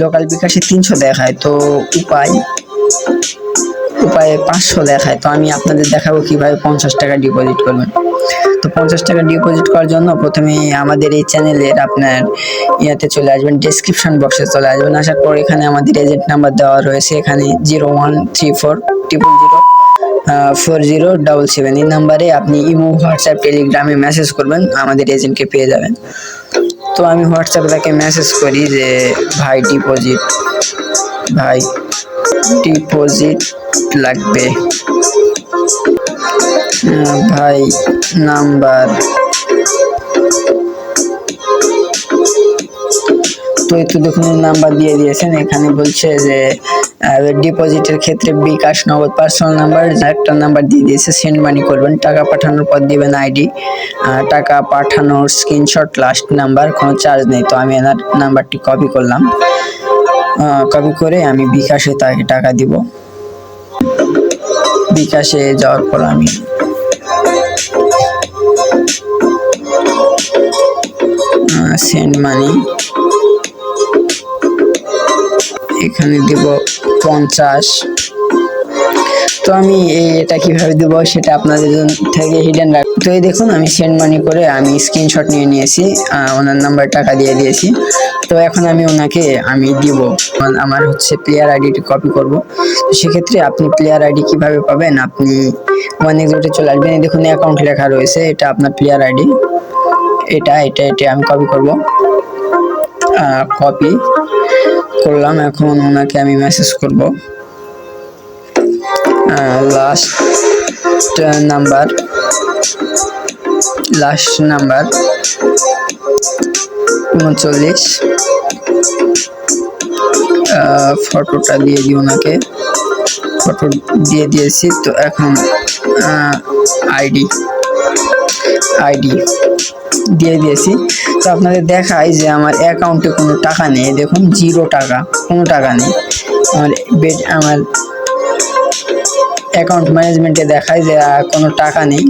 Local বিকাশে 300 দেখায়, তো উপায়ে 500 দেখায়। তো আমি আপনাদের দেখাবো কিভাবে 50 টাকা ডিপোজিট করবেন। তো 50 টাকা ডিপোজিট করার জন্য প্রথমে আমাদের এই চ্যানেলের আপনার ইয়াতে চলে আসবেন, ডেসক্রিপশন বক্সে চলে আসবেন। আসার পর এখানে আমাদের এজেন্ট নাম্বার দেওয়া রয়েছে, এখানে 0134004077 এই নাম্বারে আপনি ইমো, হোয়াটসঅ্যাপ, টেলিগ্রামে মেসেজ করবেন, আমাদের এজেন্টকে পেয়ে যাবেন। তো আমি হোয়াটসঅ্যাপে তাকে মেসেজ করি যে ভাই ডিপোজিট লাগবে, ভাই নাম্বার। তো এই তো দেখুন নাম্বার দিয়ে দিয়েছেন। এখানে বলছে যে ডিপোজিটের ক্ষেত্রে বিকাশ, নগদ, পার্সোনাল নাম্বার, একটা নাম্বার দিয়ে দিয়েছে। সেন্ড মানি করবেন, টাকা পাঠানোর পর দিবেন আইডি, টাকা পাঠানোর স্ক্রিনশট, লাস্ট নাম্বার, কোনো চার্জ নেই। তো আমি এনার নাম্বারটি কপি করলাম, কপি করে আমি বিকাশে তাকে টাকা দিব। বিকাশে যাওয়ার পর আমি সেন্ড মানি এখানে দিব 50। তো আমি এটা কিভাবে দিব সেটা আপনাদের থেকে হিডেন রাখ। তো এই দেখুন আমি সেন্ড মানি করে আমি স্ক্রিনশট নিয়ে নিয়েছি, ওনার নাম্বার টাকা দিয়ে দিয়েছি। তো এখন আমি ওনাকে দিব, আমার হচ্ছে প্লেয়ার আইডিটি কপি করব। তো সেক্ষেত্রে আপনি প্লেয়ার আইডি কিভাবে পাবেন, আপনি OneXBet চলে আসবেন। এই দেখুন অ্যাকাউন্ট লেখা রয়েছে, এটা আপনার প্লেয়ার আইডি, এটা আমি কপি করব, কপি করলাম। এখন ওনাকে আমি মেসেজ করব, লাস্ট নাম্বার 39, ফটোটা দিয়ে দিই ওনাকে, ফটো দিয়ে দিয়েছি। তো এখন আইডি দিয়ে দিয়েছি। তো আপনাদের দেখায় যে আমার অ্যাকাউন্টে কোনো টাকা নেই, দেখুন 0 টাকা, কোনো টাকা নেই। আমার অ্যাকাউন্ট ম্যানেজমেন্টে দেখায় যে কোনো টাকা নেই।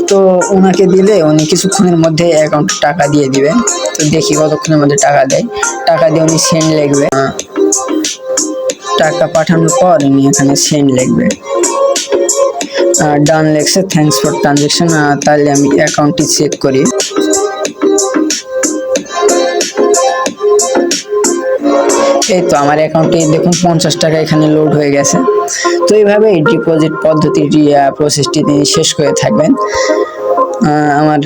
তো ওনাকে দিলে উনি কিছুক্ষণের মধ্যে অ্যাকাউন্টে টাকা দিয়ে দিবেন। তো দেখি কতক্ষণের মধ্যে টাকা দেয়। টাকা দিয়ে উনি সেন্ড লিখবে, টাকা পাঠানোর পর উনি এখানে সেন্ড লিখবে, ডান লেখছে, থ্যাঙ্কস ফর ট্রানজাকশন। তাহলে আমি অ্যাকাউন্টটি চেক করি। এই তো আমার অ্যাকাউন্টে দেখুন 50 টাকা এখানে লোড হয়ে গেছে। তো এইভাবে এই ডিপোজিট পদ্ধতিটি প্রসেসটি তিনি শেষ করে থাকবেন। আমার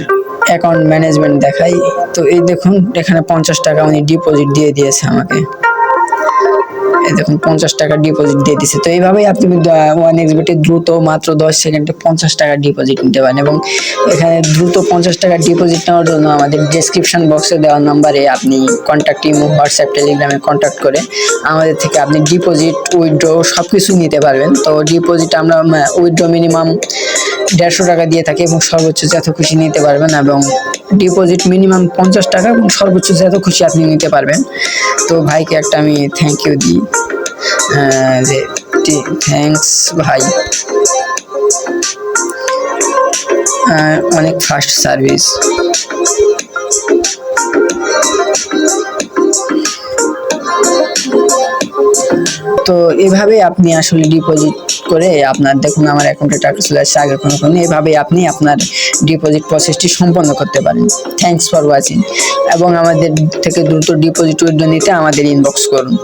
অ্যাকাউন্ট ম্যানেজমেন্ট দেখাই। তো এই দেখুন এখানে 50 টাকা উনি ডিপোজিট দিয়ে দিয়েছে আমাকে, এই দেখুন 50 টাকা ডিপোজিট দিয়ে দিয়েছে। তো এইভাবেই আপনি OneXBet দ্রুত মাত্র 10 সেকেন্ডে 50 টাকা ডিপোজিট নিতে পারেন। এবং এখানে দ্রুত 50 টাকা ডিপোজিট নেওয়ার জন্য আমাদের ডেসক্রিপশন বক্সে দেওয়া নাম্বারে আপনি কন্ট্যাক্ট, ইমো, হোয়াটসঅ্যাপ, টেলিগ্রামে কন্ট্যাক্ট করে আমাদের থেকে আপনি ডিপোজিট, উইথড্র সবকিছু নিতে পারবেন। তো ডিপোজিট আমরা উইথড্র মিনিমাম 150 টাকা দিয়ে থাকি এবং সর্বোচ্চ যত খুশি নিতে পারবেন। এবং ডিপোজিট মিনিমাম 50 টাকা এবং সর্বোচ্চ যত খুশি আপনি নিতে পারবেন। তো ভাইকে একটা আমি থ্যাংক ইউ দিই, যে থ্যাঙ্কস ভাই, অনেক ফাস্ট সার্ভিস। তো এভাবে আপনি আসলে ডিপোজিট করে আপনার দেখুন আমার অ্যাকাউন্টে টাকা চলে আসছে আগে কোনো, এভাবে আপনি আপনার ডিপোজিট প্রসেসটি সম্পন্ন করতে পারেন। Thanks for watching. এবং আমাদের থেকে দ্রুত ডিপোজিট উইথড্র নিতে আমাদের ইনবক্স করুন।